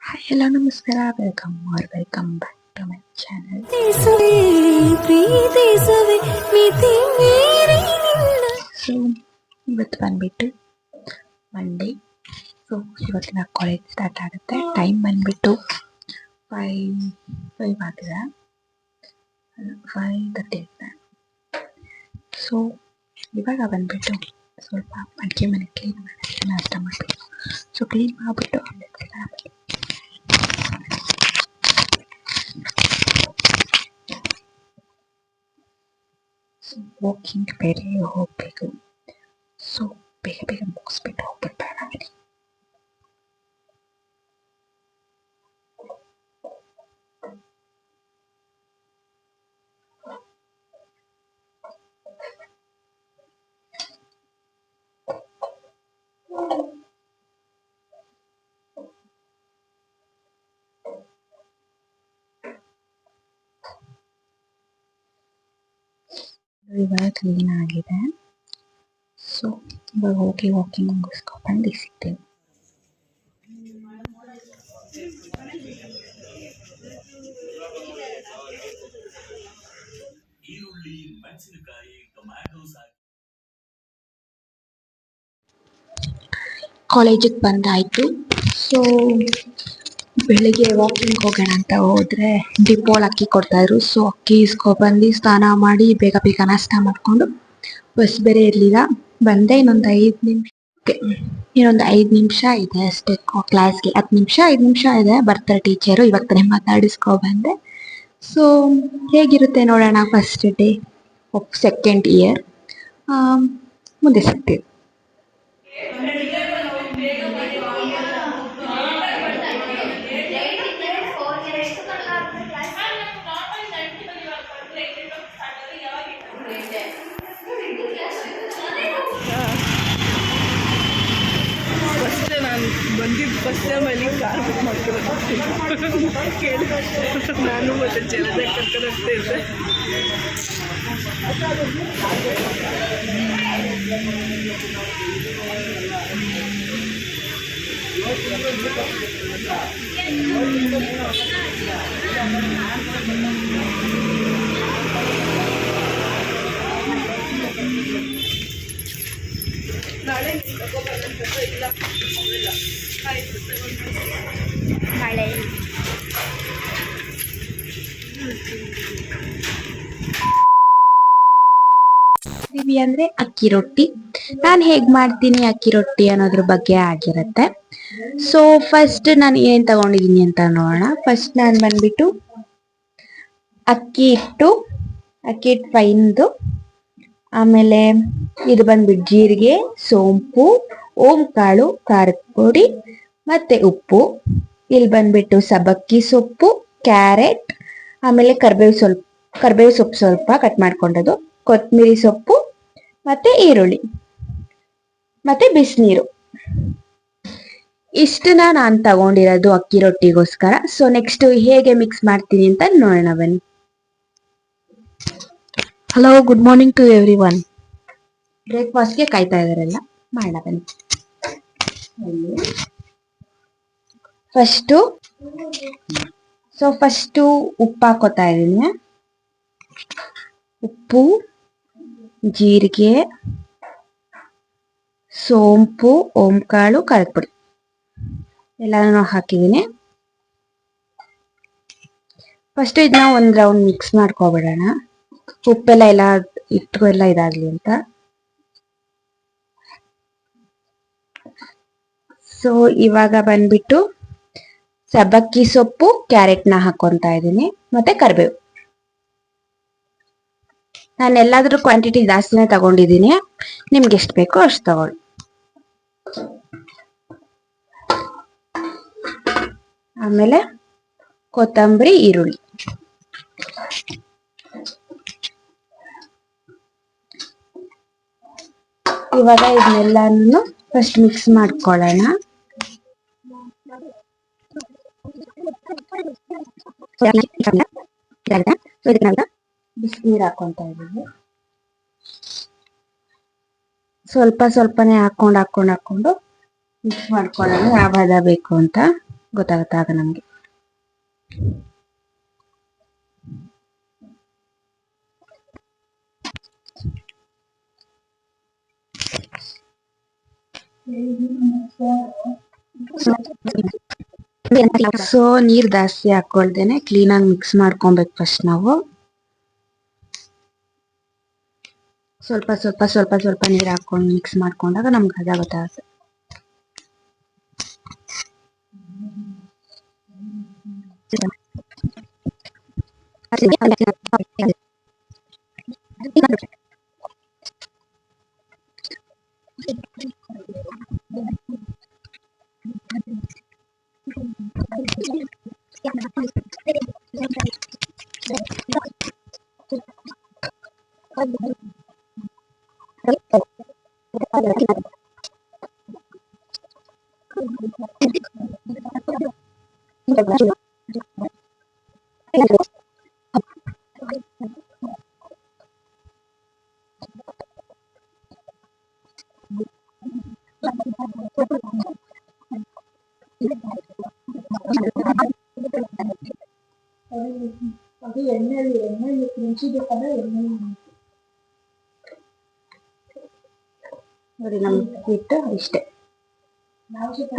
Hi hello ನಮಸ್ಕಾರ, welcome back to my channel. So ಇವತ್ತು ಬಂದ್ಬಿಟ್ಟು ಮಂಡೇ. ಸೊ ಇವತ್ತಿನ ಕಾಲೇಜ್ ಸ್ಟಾರ್ಟ್ ಆಗುತ್ತೆ. ಟೈಮ್ ಬಂದ್ಬಿಟ್ಟು 5 ಆಗಿದೆ, 5:30 ಆಗಿದೆ. ಸೊ ಇವಾಗ ಬಂದ್ಬಿಟ್ಟು ಸ್ವಲ್ಪ ಅಡುಗೆ ಮನೆ ಕ್ಲೀನ್ ಮಾಡೋಕ್ಕೆ ನಾಷ್ಟ ಮಾಡಬೇಕು. ಸೊ ಕ್ಲೀನ್ ಮಾಡಿಬಿಟ್ಟು ವಾಕಿಂಗ್ ಬೇರೆ ಹೋಗಬೇಕು. ಸೊ ಬೇಗ ಬೇಗ ಮುಗಿಸ್ಬಿಟ್ಟು ಹೋಗ್ಬಿಡ್ಬೇಡ ಮನೆ. ಇವಾಗ ಕ್ಲೀನ್ ಆಗಿದೆ. ಸೊ ಇವಾಗ ಹೋಗಿ ವಾಕಿಂಗ್ ಮುಗಿಸ್ಕೊಂಡು ಸಿಗ್ತೇವೆ. ಕಾಲೇಜಿಗೆ ಬಂದಾಯಿತು. ಸೊ ಬೆಳಿಗ್ಗೆ ವಾಕಿಂಗ್ ಹೋಗೋಣ ಅಂತ ಹೋದರೆ ಡಿಪೋಲ್ ಅಕ್ಕಿ ಕೊಡ್ತಾಯಿದ್ರು. ಸೊ ಅಕ್ಕಿ ಇಸ್ಕೊಬಂದು ಸ್ನಾನ ಮಾಡಿ ಬೇಗ ಬೇಗ ನಾಷ್ಟ ಮಾಡಿಕೊಂಡು, ಬಸ್ ಬೇರೆ ಇರಲಿಲ್ಲ, ಬಂದೆ. ಇನ್ನೊಂದು 5 ನಿಮಿಷ ಇದೆ ಅಷ್ಟೇ ಕ್ಲಾಸ್ಗೆ. 5 ನಿಮಿಷ ಇದೆ, ಬರ್ತಾರೆ ಟೀಚರು. ಇವಾಗ ತಾನೇ ಮಾತಾಡಿಸ್ಕೊಬಂದೆ. ಸೊ ಹೇಗಿರುತ್ತೆ ನೋಡೋಣ. First day of second year. ಮುಂದೆ ಸಿಗ್ತೀವಿ. ಬಂದಿದ್ದು ಫಸ್ಟ್ ಟೈಮಲ್ಲಿ ಕಾರ್ ಬುಕ್ ಮಾಡ್ಕೊಂಡು ಕೇಳಿ ನಾನು ಮತ್ತೆ ಜಲದಾಗ ಕರ್ಕೊಂಡು ಹೋಗ್ತಾ ಇದ್ದೆ. ನಾಳೆ ಇಲ್ಲ ಮಳೆ ಅಂದ್ರೆ ಅಕ್ಕಿ ರೊಟ್ಟಿ. ನಾನು ಹೇಗ್ ಮಾಡ್ತೀನಿ ಅಕ್ಕಿ ರೊಟ್ಟಿ ಅನ್ನೋದ್ರ ಬಗ್ಗೆ ಆಗಿರುತ್ತೆ. ಸೊ ಫಸ್ಟ್ ನಾನು ಏನ್ ತಗೊಂಡಿದ್ದೀನಿ ಅಂತ ನೋಡೋಣ. ಫಸ್ಟ್ ನಾನು ಬಂದ್ಬಿಟ್ಟು ಅಕ್ಕಿ ಹಿಟ್ಟು ಫೈನ್ದು, ಆಮೇಲೆ ಇದು ಬಂದ್ಬಿಟ್ಟು ಜೀರಿಗೆ, ಸೋಂಪು, ಓಂಕಾಳು, ಖಾರದ ಪುಡಿ ಮತ್ತೆ ಉಪ್ಪು. ಇಲ್ಲಿ ಬಂದ್ಬಿಟ್ಟು ಸಬ್ಬಕ್ಕಿ ಸೊಪ್ಪು, ಕ್ಯಾರೆಟ್, ಆಮೇಲೆ ಕರ್ಬೇವು ಸೊಪ್ಪು ಸ್ವಲ್ಪ ಕಟ್ ಮಾಡ್ಕೊಂಡದು, ಕೊತ್ತಂಬರಿ ಸೊಪ್ಪು ಮತ್ತೆ ಈರುಳ್ಳಿ ಮತ್ತೆ ಬಿಸಿನೀರು. ಇಷ್ಟನ್ನ ನಾನು ತಗೊಂಡಿರೋದು ಅಕ್ಕಿ ರೊಟ್ಟಿಗೋಸ್ಕರ. ಸೊ ನೆಕ್ಸ್ಟ್ ಹೇಗೆ ಮಿಕ್ಸ್ ಮಾಡ್ತೀನಿ ಅಂತ ನೋಡೋಣ ಬನ್ನಿ. Hello, good morning to everyone. ಬ್ರೇಕ್ಫಾಸ್ಟ್ಗೆ ಕಾಯ್ತಾ ಇದಾರೆಲ್ಲ, ಮಾಡೋಣ ಬನ್ನಿ. ಫಸ್ಟು ಉಪ್ಪು ಹಾಕೋತಾ ಇದ್ದೀನಿ. ಉಪ್ಪು, ಜೀರಿಗೆ, ಸೋಂಪು, ಓಂಕಾಳು, ಖಾರದ ಪುಡಿ ಎಲ್ಲಾನು ಹಾಕಿದ್ದೀನಿ. ಫಸ್ಟ್ ಇದನ್ನ ಒಂದ್ ರೌಂಡ್ ಮಿಕ್ಸ್ ಮಾಡ್ಕೊಬಿಡೋಣ. ಉಪ್ಪೆಲ್ಲ ಹಿಟ್ಟು ಎಲ್ಲ ಇದಾಗ್ಲಿ ಅಂತ. ಸೊ ಇವಾಗ ಬಂದ್ಬಿಟ್ಟು ಸಬ್ಬಕ್ಕಿ ಸೊಪ್ಪು, ಕ್ಯಾರೆಟ್ನ ಹಾಕೊಂತ ಇದ್ದೀನಿ, ಮತ್ತೆ ಕರಿಬೇವು. ನಾನು ಎಲ್ಲಾದ್ರೂ ಕ್ವಾಂಟಿಟಿ ಜಾಸ್ತಿನೇ ತಗೊಂಡಿದ್ದೀನಿ, ನಿಮ್ಗೆ ಎಷ್ಟು ಬೇಕೋ ಅಷ್ಟು ತಗೊಳ್ಳಿ. ಆಮೇಲೆ ಕೊತ್ತಂಬರಿ, ಈರುಳ್ಳಿ. ಇವಾಗ ಇದನ್ನೆಲ್ಲಾನು ಫಸ್ಟ್ ಮಿಕ್ಸ್ ಮಾಡ್ಕೊಳ್ಳೋಣ. ಬಿಸಿನೀರು ಹಾಕೊಂತ ಇದ್ದೀವಿ. ಸ್ವಲ್ಪ ಸ್ವಲ್ಪನೇ ಹಾಕೊಂಡು ಮಿಕ್ಸ್ ಮಾಡ್ಕೊಳ್ಳೋಣ ಯಾವ ಹದ ಬೇಕು ಅಂತ. ಗೊತ್ತಾಗುತ್ತೆ ಆಗ ನಮ್ಗೆ. ಸೊ ನೀರ್ ಜಾಸ್ತಿ ಹಾಕೊಳ್ದೇನೆ ಕ್ಲೀನಾಗಿ ಮಿಕ್ಸ್ ಮಾಡ್ಕೊಬೇಕು ಫಸ್ಟ್ ನಾವು. ಸ್ವಲ್ಪ ಸ್ವಲ್ಪ ಸ್ವಲ್ಪ ಸ್ವಲ್ಪ ನೀರ್ ಹಾಕೊಂಡು ಮಿಕ್ಸ್ ಮಾಡ್ಕೊಂಡಾಗ ನಮ್ಗೆ ಹದ ಗೊತ್ತಾಗುತ್ತೆ. ಅದು ಎಣ್ಣೆ ಮುಂಚಿಬೇಕಂದ್ರೆ ಎಣ್ಣೆ ನೋಡಿ ನಮ್ ಹಿಟ್ಟು ಇಷ್ಟೇ.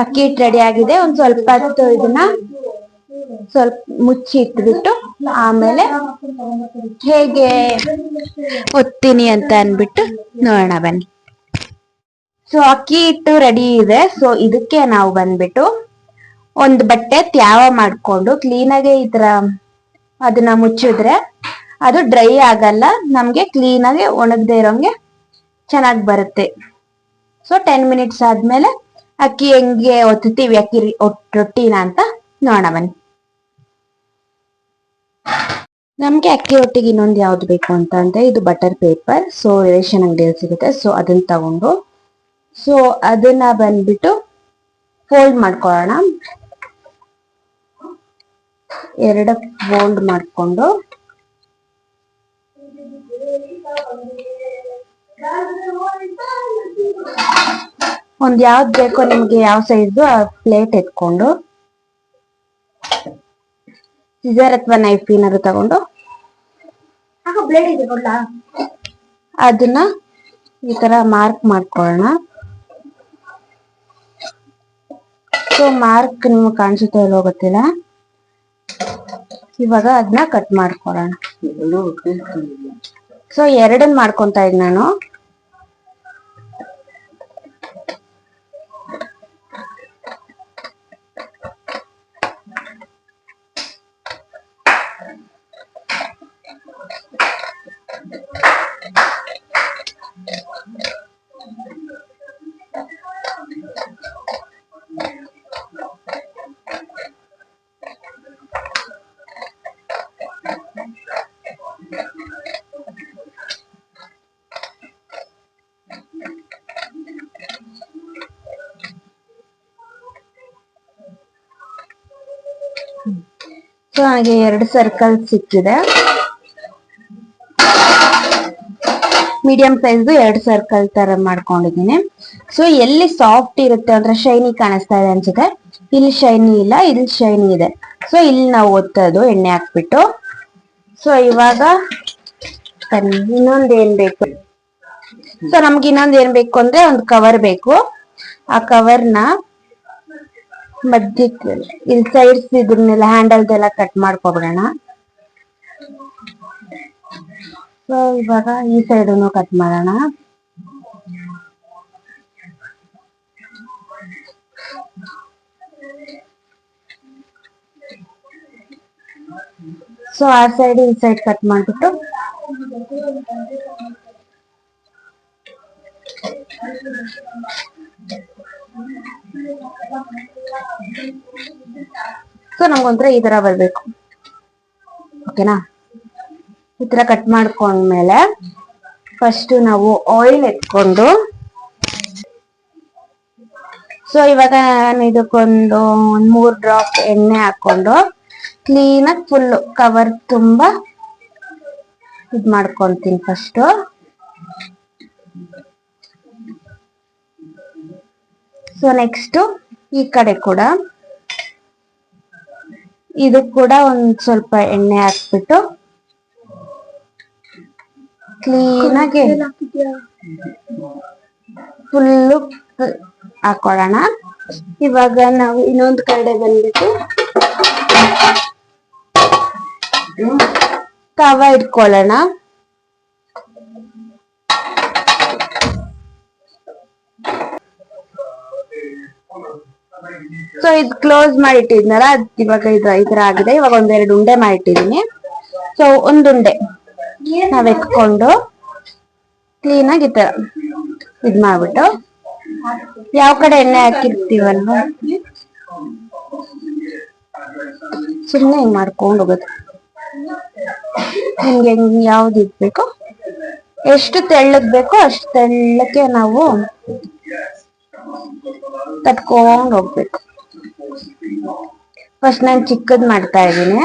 ಅಕ್ಕಿ ಹಿಟ್ಟು ರೆಡಿ ಆಗಿದೆ. ಒಂದ್ ಸ್ವಲ್ಪ ಹೊತ್ತು ಇದನ್ನ ಸ್ವಲ್ಪ ಮುಚ್ಚಿ ಇಟ್ಬಿಟ್ಟು ಆಮೇಲೆ ಹೇಗೆ ಒತ್ತೀನಿ ಅಂತ ಅನ್ಬಿಟ್ಟು ನೋಡೋಣ ಬನ್ನಿ. ಸೊ ಅಕ್ಕಿ ಹಿಟ್ಟು ರೆಡಿ ಇದೆ. ಸೊ ಇದಕ್ಕೆ ನಾವು ಬಂದ್ಬಿಟ್ಟು ಒಂದು ಬಟ್ಟೆ ತ್ಯಾವ ಮಾಡ್ಕೊಂಡು ಕ್ಲೀನಾಗೆ ಈ ತರ ಅದನ್ನ ಮುಚ್ಚಿದ್ರೆ ಅದು ಡ್ರೈ ಆಗಲ್ಲ, ನಮ್ಗೆ ಕ್ಲೀನಾಗಿ ಒಣಗದೆ ಇರೋಂಗೆ ಚೆನ್ನಾಗಿ ಬರುತ್ತೆ. ಸೊ 10 ಮಿನಿಟ್ಸ್ ಆದ್ಮೇಲೆ ಅಕ್ಕಿ ಹೆಂಗೆ ಒತ್ತೀವಿ ಅಕ್ಕಿ ರೊಟ್ಟಿನ ಅಂತ ನೋಡೋಣ ಬನ್ನಿ. ನಮ್ಗೆ ಅಕ್ಕಿ ರೊಟ್ಟಿಗೆ ಇನ್ನೊಂದು ಯಾವ್ದು ಬೇಕು ಅಂತಂದ್ರೆ ಇದು ಬಟರ್ ಪೇಪರ್. ಸೊ ರೇಷನ್ ಅಂಗಡಿಯಲ್ಲಿ ಸಿಗುತ್ತೆ. ಸೊ ಅದನ್ನ ತಗೊಂಡು ಸೊ ಅದನ್ನ ಬಂದ್ಬಿಟ್ಟು ಫೋಲ್ಡ್ ಮಾಡ್ಕೊಳ್ಳೋಣ. ಎರಡಕ್ಕೆ ಫೋಲ್ಡ್ ಮಾಡ್ಕೊಂಡು ಒಂದ್ ಯಾವ್ದು ಬೇಕೋ ನಿಮ್ಗೆ ಯಾವ ಸೈಜ್ ಆ ಪ್ಲೇಟ್ ಎತ್ಕೊಂಡು ಸಿಸರ್ ಅಥವಾ ನೈಫ್ ಏನಾದ್ರು ತಗೊಂಡು ಅದನ್ನ ಈ ತರ ಮಾರ್ಕ್ ಮಾಡ್ಕೊಳ್ಳೋಣ. ಸೊ ಮಾರ್ಕ್ ನಿಮ್ಗೆ ಕಾಣಿಸುತ್ತೆ ಇಲ್ಲೋ ಗೊತ್ತಿಲ್ಲ. ಇವಾಗ ಅದನ್ನ ಕಟ್ ಮಾಡ್ಕೊಳ್ಳೋಣ. ಸೊ ಎರಡನ್ನ ಮಾಡ್ಕೊಂತ ಇದ್ ನಾನು. ಸೊ ನನಗೆ 2 ಸರ್ಕಲ್ ಸಿಕ್ಕಿದೆ. ಮೀಡಿಯಂ ಸೈಜ್ 2 ಸರ್ಕಲ್ ತರ ಮಾಡ್ಕೊಂಡಿದ್ದೀನಿ. ಸೊ ಎಲ್ಲಿ ಸಾಫ್ಟ್ ಇರುತ್ತೆ ಅಂದ್ರೆ ಶೈನಿ ಕಾಣಿಸ್ತಾ ಇದೆ ಅನ್ಸುತ್ತೆ. ಇಲ್ಲಿ ಶೈನಿ ಇಲ್ಲ, ಇಲ್ಲಿ ಶೈನಿ ಇದೆ. ಸೊ ಇಲ್ಲಿ ನಾವು ಒತ್ತೋದು ಎಣ್ಣೆ ಹಾಕ್ಬಿಟ್ಟು. ಸೊ ಇವಾಗ ಇನ್ನೊಂದು ಏನ್ ಬೇಕು, ಸೊ ನಮ್ಗೆ ಇನ್ನೊಂದು ಏನ್ ಬೇಕು ಅಂದ್ರೆ ಒಂದು ಕವರ್ ಬೇಕು. ಆ ಕವರ್ನ ಮಧ್ಯಕ್ಕೆ ಇಲ್ಲಿ ಸೈಡ್ಸ್ ಇದನ್ನೆಲ್ಲ ಹ್ಯಾಂಡಲ್ದೆಲ್ಲ ಕಟ್ ಮಾಡ್ಕೊಬಿಡೋಣ. ಸೊ ಇವಾಗ ಈ ಸೈಡನ್ನು ಕಟ್ ಮಾಡೋಣ. ಸೊ ಆ ಸೈಡ್ ಈ ಸೈಡ್ ಕಟ್ ಮಾಡ್ಬಿಟ್ಟು ಸೊ ನಮ್ಗೊಂಥರ ಈ ತರ ಬರ್ಬೇಕು. ಓಕೆನಾ? ಈ ತರ ಕಟ್ ಮಾಡ್ಕೊಂಡ್ಮೇಲೆ ಫಸ್ಟ್ ನಾವು ಆಯಿಲ್ ಎತ್ಕೊಂಡು, ಸೊ ಇವಾಗ ನಾನು ಇದಕ್ಕೊಂದು 3 ಡ್ರಾಪ್ ಎಣ್ಣೆ ಹಾಕೊಂಡು ಕ್ಲೀನಾಗಿ ಫುಲ್ ಕವರ್ ತುಂಬಾ ಇದ್ ಮಾಡ್ಕೊಂತೀನಿ ಫಸ್ಟ್. ಸೊ ನೆಕ್ಸ್ಟ್ ಈ ಕಡೆ ಕೂಡ ಇದು ಕೂಡ ಒಂದ್ ಸ್ವಲ್ಪ ಎಣ್ಣೆ ಹಾಕ್ಬಿಟ್ಟು ಕ್ಲೀನಾಗಿ ಫುಲ್ಲು ಹಾಕೊಳ್ಳೋಣ. ಇವಾಗ ನಾವು ಇನ್ನೊಂದು ಕಡೆ ಬಂದ್ಬಿಟ್ಟು ತವ ಇಟ್ಕೊಳ್ಳೋಣ. ಸೊ ಇದು ಕ್ಲೋಸ್ ಮಾಡಿ ಇಟ್ಟಿದ್ನಲ್ಲ, ಇವಾಗ ಈ ತರ ಆಗಿದೆ. ಇವಾಗ ಒಂದೆರಡು ಉಂಡೆ ಮಾಡಿಟ್ಟಿದೀನಿ. ಸೊ ಒಂದುಂಡೆ ನಾವ್ ಎತ್ಕೊಂಡು ಕ್ಲೀನಾಗಿ ಈ ತರ ಇದ್ ಮಾಡ್ಬಿಟ್ಟು ಯಾವ ಕಡೆ ಎಣ್ಣೆ ಹಾಕಿರ್ತೀವಲ್ವ ಸುಮ್ನೆ ಹಿಂಗ್ ಮಾಡ್ಕೊಂಡು ಹೋಗೋದು. ನಿಮ್ಗೆ ಹೆಂಗ್ ಯಾವ್ದು ಇಡ್ಬೇಕು, ಎಷ್ಟು ತೆಳ್ಳಗ್ ಬೇಕೋ ಅಷ್ಟು ತೆಳ್ಳಕ್ಕೆ ನಾವು ತಟ್ಕೊಂಡ್ ಹೋಗ್ಬೇಕು. ಫಸ್ಟ್ ನಾನು ಚಿಕ್ಕದ್ ಮಾಡ್ತಾ ಇದ್ದೀನಿ.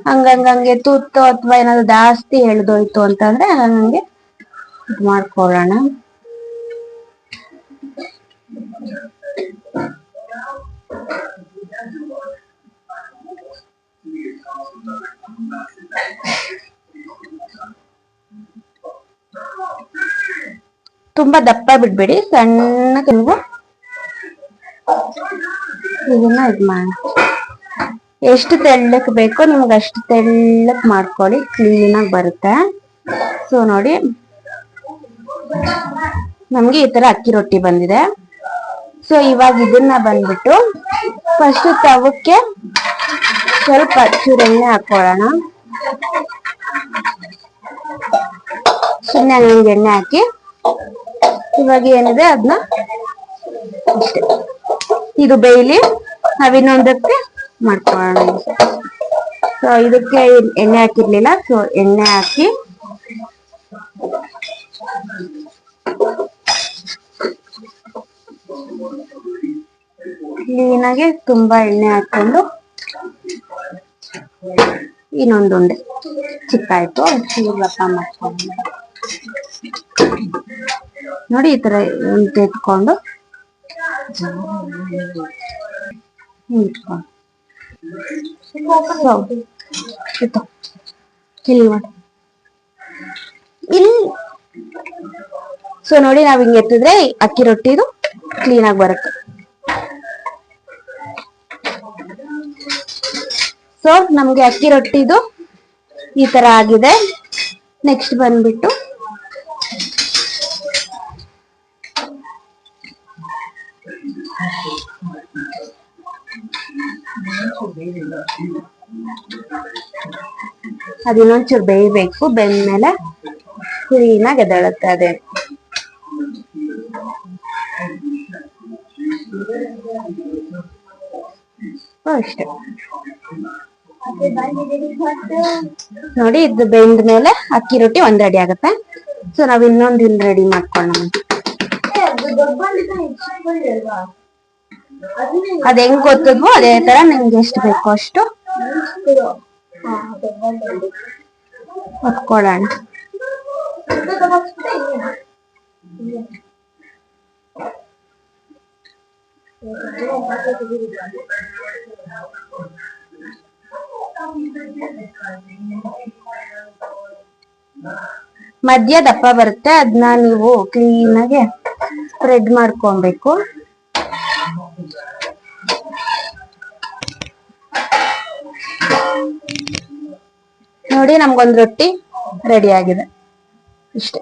ಹಂಗಂಗೆ ತೂತು ಅಥವಾ ಏನಾದ್ರು ಜಾಸ್ತಿ ಎಳ್ದೋಯ್ತು ಅಂತಂದ್ರೆ ಹಂಗೆ ಇದು ಮಾಡ್ಕೊಳ್ಳೋಣ. ತುಂಬಾ ದಪ್ಪ ಬಿಡ್ಬೇಡಿ, ಸಣ್ಣ ನೀವು ಇದನ್ನ ಇದ್ ಮಾಡೋಣ. ಎಷ್ಟು ತೆಳ್ಳಕ್ ಬೇಕೋ ನಿಮ್ಗೆ ಅಷ್ಟು ತೆಳ್ಳಕ್ ಮಾಡ್ಕೊಳ್ಳಿ, ಕ್ಲೀನ್ ಆಗಿ ಬರುತ್ತೆ. ಸೊ ನೋಡಿ ನಮ್ಗೆ ಈ ತರ ಅಕ್ಕಿ ರೊಟ್ಟಿ ಬಂದಿದೆ. ಸೊ ಇವಾಗ ಇದನ್ನ ಬಂದ್ಬಿಟ್ಟು ಫಸ್ಟ್ ತವಕ್ಕೆ ಸ್ವಲ್ಪ ಚೂರು ಎಣ್ಣೆ ಹಾಕೊಳ್ಳೋಣ. ಸುಮ್ಮನೆ ಹಂಗೆ ಎಣ್ಣೆ ಹಾಕಿ ಇವಾಗ ಏನಿದೆ ಅದನ್ನ ಅಷ್ಟೇ ಇದು ಬೇಯ್ಲಿ, ನಾವ್ ಇನ್ನೊಂದಕ್ಕೆ ಮಾಡ್ಕೊಳ್ಳೋಣ. ಸೊ ಇದಕ್ಕೆ ಎಣ್ಣೆ ಹಾಕಿರ್ಲಿಲ್ಲ, ಸೊ ಎಣ್ಣೆ ಹಾಕಿ ಕ್ಲೀನಾಗಿ ತುಂಬಾ ಎಣ್ಣೆ ಹಾಕೊಂಡು ಇನ್ನೊಂದುಂಡೆ ಚಿಕ್ಕಾಯ್ತು ದಪ್ಪ ಮಾಡ್ಕೊಂಡು ನೋಡಿ ಈ ತರ ತೆಗೆದುಕೊಂಡು ಇಟ್ಕೊಂಡು ಇಲ್ಲಿ. ಸೊ ನೋಡಿ ನಾವ್ ಹಿಂಗ್ ಎತ್ತಿದ್ರೆ ಅಕ್ಕಿ ರೊಟ್ಟಿದು ಕ್ಲೀನ್ ಆಗಿ ಬರುತ್ತೆ. ಸೊ ನಮ್ಗೆ ಅಕ್ಕಿ ರೊಟ್ಟಿದು ಈ ತರ ಆಗಿದೆ. ನೆಕ್ಸ್ಟ್ ಬಂದ್ಬಿಟ್ಟು ಅದಿನ್ನೊಂಚೂರು ಬೇಯಬೇಕು. ಬೆಂದ್ಮೇಲೆ ಕ್ಲೀನಾಗಿ ಎದ್ದೇಳುತ್ತೆ ಅದೇ. ಅಷ್ಟೇ ನೋಡಿ ಇದು ಬೆಂದ ಮೇಲೆ ಅಕ್ಕಿ ರೊಟ್ಟಿ ಒಂದ್ ರೆಡಿ ಆಗುತ್ತೆ. ಸೊ ನಾವ್ ಇನ್ನೊಂದು ರೆಡಿ ಮಾಡ್ಕೊಳ್ಳೋಣ. ಅದ್ ಹೆಂಗ್ ಗೊತ್ತದ್ವೋ ಅದೇ ತರ ನಿಮ್ಗೆ ಎಷ್ಟು ಬೇಕೋ ಅಷ್ಟು ಹೊತ್ಕೊಳ್ಳೋಣ. ಮಧ್ಯ ದಪ್ಪ ಬರುತ್ತೆ, ಅದನ್ನ ನೀವು ಕ್ಲೀನಾಗಿ ಸ್ಪ್ರೆಡ್ ಮಾಡ್ಕೊಬೇಕು. ನೋಡಿ ನಮ್ಗೊಂದು ರೊಟ್ಟಿ ರೆಡಿ ಆಗಿದೆ ಇಷ್ಟೇ.